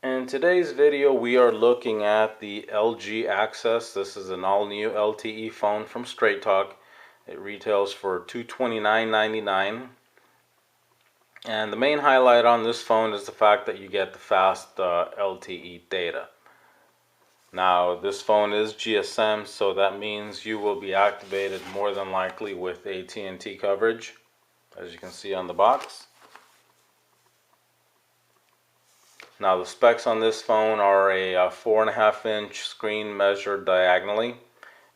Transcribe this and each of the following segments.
In today's video, we are looking at the LG Access. This is an all-new LTE phone from Straight Talk. It retails for $229.99. And the main highlight on this phone is the fact that you get the fast LTE data. Now, this phone is GSM, so that means you will be activated more than likely with AT&T coverage, as you can see on the box. Now the specs on this phone are a 4.5-inch screen measured diagonally.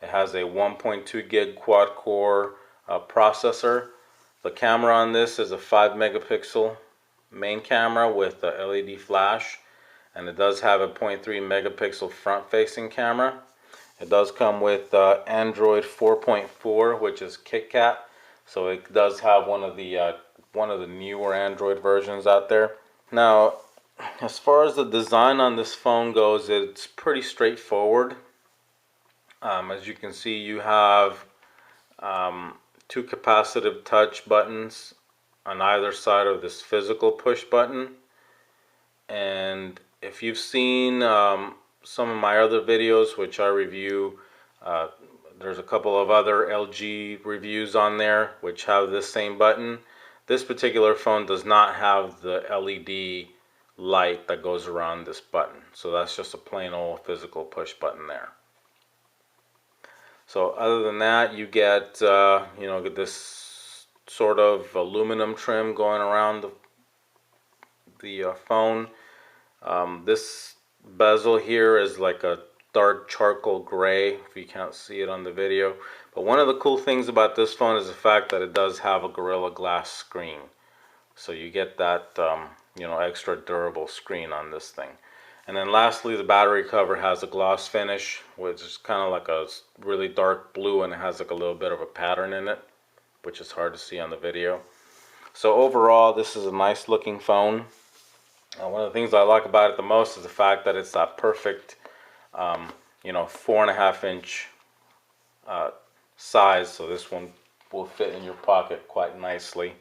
It has a 1.2 gig quad core processor. The camera on this is a 5 megapixel main camera with a LED flash, and it does have a 0.3 megapixel front facing camera. It does come with Android 4.4, which is KitKat, so it does have one of the newer Android versions out there. Now, as far as the design on this phone goes, it's pretty straightforward. As you can see, you have two capacitive touch buttons on either side of this physical push button. And if you've seen some of my other videos, which I review, there's a couple of other LG reviews on there which have this same button. This particular phone does not have the LED light that goes around this button, so that's just a plain old physical push button there. So other than that, you get get this sort of aluminum trim going around the phone. This bezel here is like a dark charcoal gray, if you can't see it on the video. But one of the cool things about this phone is the fact that it does have a Gorilla Glass screen, so you get that extra durable screen on this thing. And then lastly, the battery cover has a gloss finish, which is kind of like a really dark blue, and it has like a little bit of a pattern in it, which is hard to see on the video. So overall, this is a nice looking phone. One of the things I like about it the most is the fact that it's that perfect 4.5-inch size, so this one will fit in your pocket quite nicely.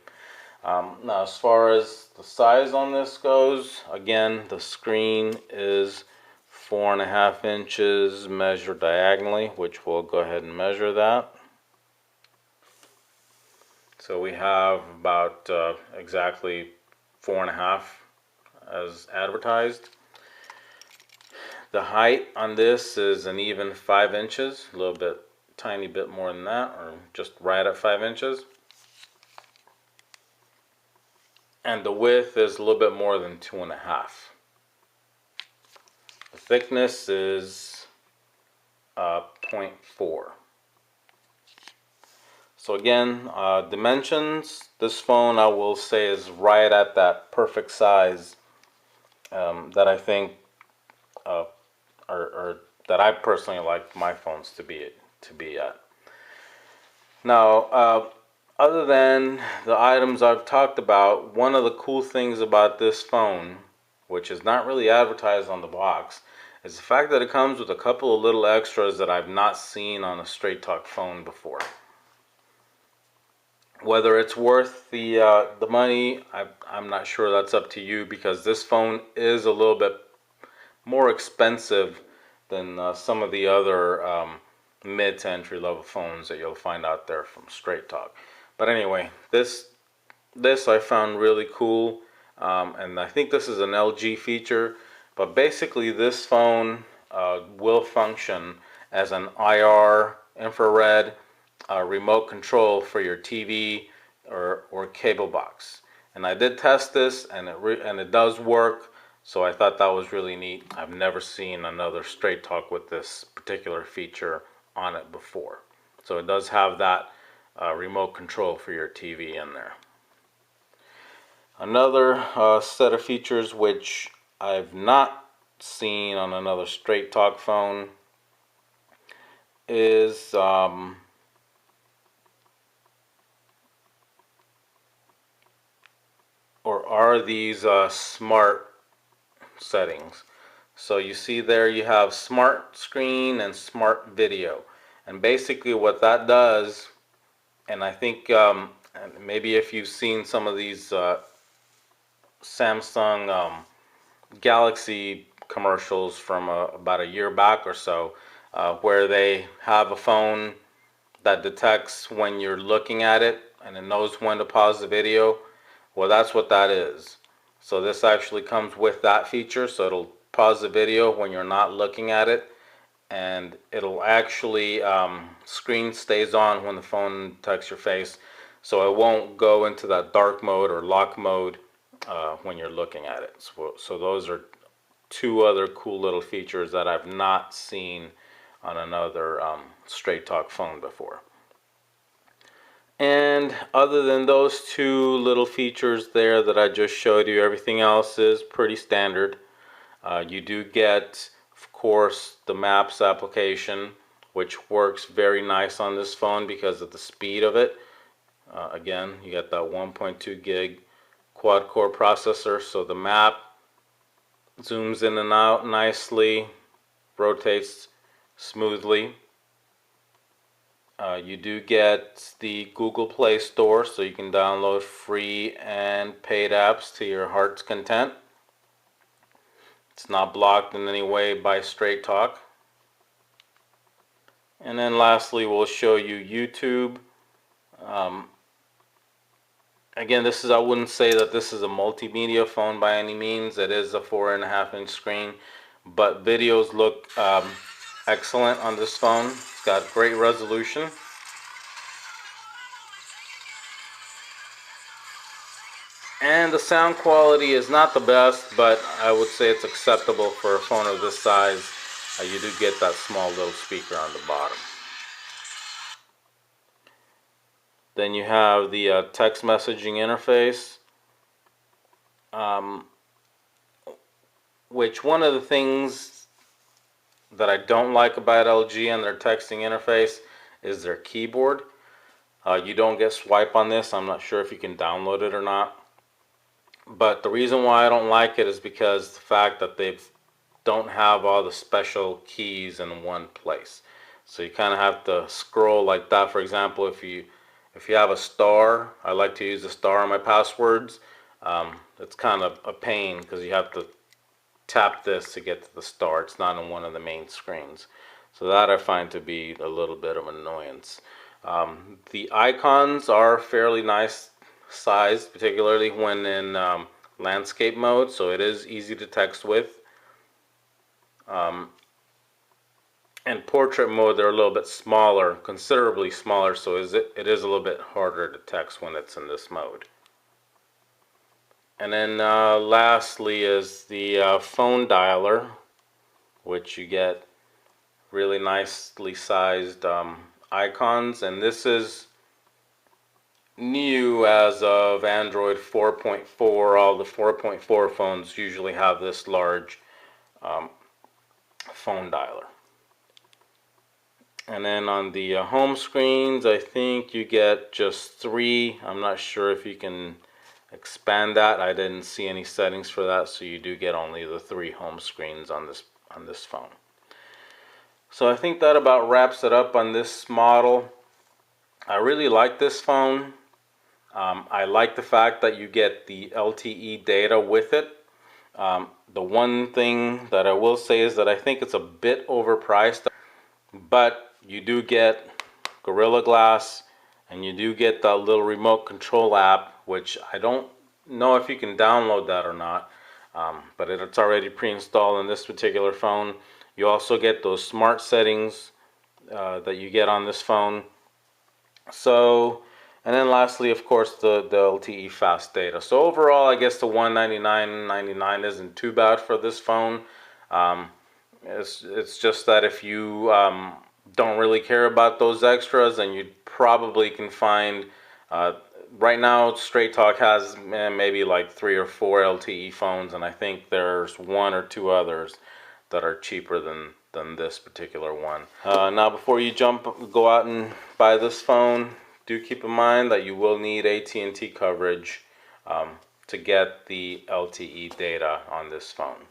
Now, as far as the size on this goes, again, the screen is 4.5 inches measured diagonally, which we'll go ahead and measure that. So we have about exactly 4.5 as advertised. The height on this is an even 5 inches, a little bit, tiny bit more than that, or just right at 5 inches. And the width is a little bit more than 2.5. The thickness is 0.4. So again, dimensions, this phone I will say is right at that perfect size that I think or that I personally like my phones to be at. Now, other than the items I've talked about, one of the cool things about this phone, which is not really advertised on the box, is the fact that it comes with a couple of little extras that I've not seen on a Straight Talk phone before. Whether it's worth the money, I'm not sure. That's up to you, because this phone is a little bit more expensive than some of the other mid to entry level phones that you'll find out there from Straight Talk. But anyway, this I found really cool, and I think this is an LG feature. But basically, this phone will function as an IR infrared remote control for your TV or cable box. And I did test this, and it does work. So I thought that was really neat. I've never seen another Straight Talk with this particular feature on it before. So it does have that remote control for your TV in there. Another set of features which I've not seen on another Straight Talk phone is are these smart settings. So you see there you have smart screen and smart video, and basically what that does, and I think maybe if you've seen some of these Samsung Galaxy commercials from about a year back or so, where they have a phone that detects when you're looking at it and it knows when to pause the video. Well, that's what that is. So this actually comes with that feature, so it'll pause the video when you're not looking at it, and it'll actually screen stays on when the phone detects your face, so it won't go into that dark mode or lock mode when you're looking at it. So those are two other cool little features that I've not seen on another Straight Talk phone before. And other than those two little features there that I just showed you, everything else is pretty standard. You do get, of course, the Maps application, which works very nice on this phone because of the speed of it. Again, you got that 1.2 gig quad-core processor, so the map zooms in and out nicely, rotates smoothly. You do get the Google Play Store, so you can download free and paid apps to your heart's content. It's not blocked in any way by Straight Talk. And then lastly, we'll show you YouTube. Again, I wouldn't say that this is a multimedia phone by any means. It is a 4.5-inch screen, but videos look excellent on this phone. It's got great resolution. And the sound quality is not the best, but I would say it's acceptable for a phone of this size. You do get that small little speaker on the bottom. Then you have the text messaging interface, which one of the things that I don't like about LG and their texting interface is their keyboard. You don't get swipe on this. I'm not sure if you can download it or not. But the reason why I don't like it is because the fact that they don't have all the special keys in one place. So you kind of have to scroll like that. For example, if you have a star, I like to use a star on my passwords. It's kind of a pain because you have to tap this to get to the star. It's not on one of the main screens. So that I find to be a little bit of an annoyance. The icons are fairly nice sized, particularly when in landscape mode, so it is easy to text with. In portrait mode, they're a little bit smaller, considerably smaller, so it is a little bit harder to text when it's in this mode. And then lastly is the phone dialer, which you get really nicely sized icons, and this is new as of Android 4.4. All the 4.4 phones usually have this large phone dialer. And then on the home screens, I think you get just 3. I'm not sure if you can expand that. I didn't see any settings for that, so you do get only the 3 home screens on this phone. So I think that about wraps it up on this model. I really like this phone. I like the fact that you get the LTE data with it. The one thing that I will say is that I think it's a bit overpriced, but you do get Gorilla Glass and you do get that little remote control app, which I don't know if you can download that or not, but it's already pre-installed in this particular phone. You also get those smart settings that you get on this phone. So, and then lastly, of course, the LTE fast data. So overall, I guess the $199.99 isn't too bad for this phone. It's just that if you don't really care about those extras, then you probably can find, right now Straight Talk has maybe like 3 or 4 LTE phones, and I think there's 1 or 2 others that are cheaper than this particular one. Now before you go out and buy this phone, do keep in mind that you will need AT&T coverage to get the LTE data on this phone.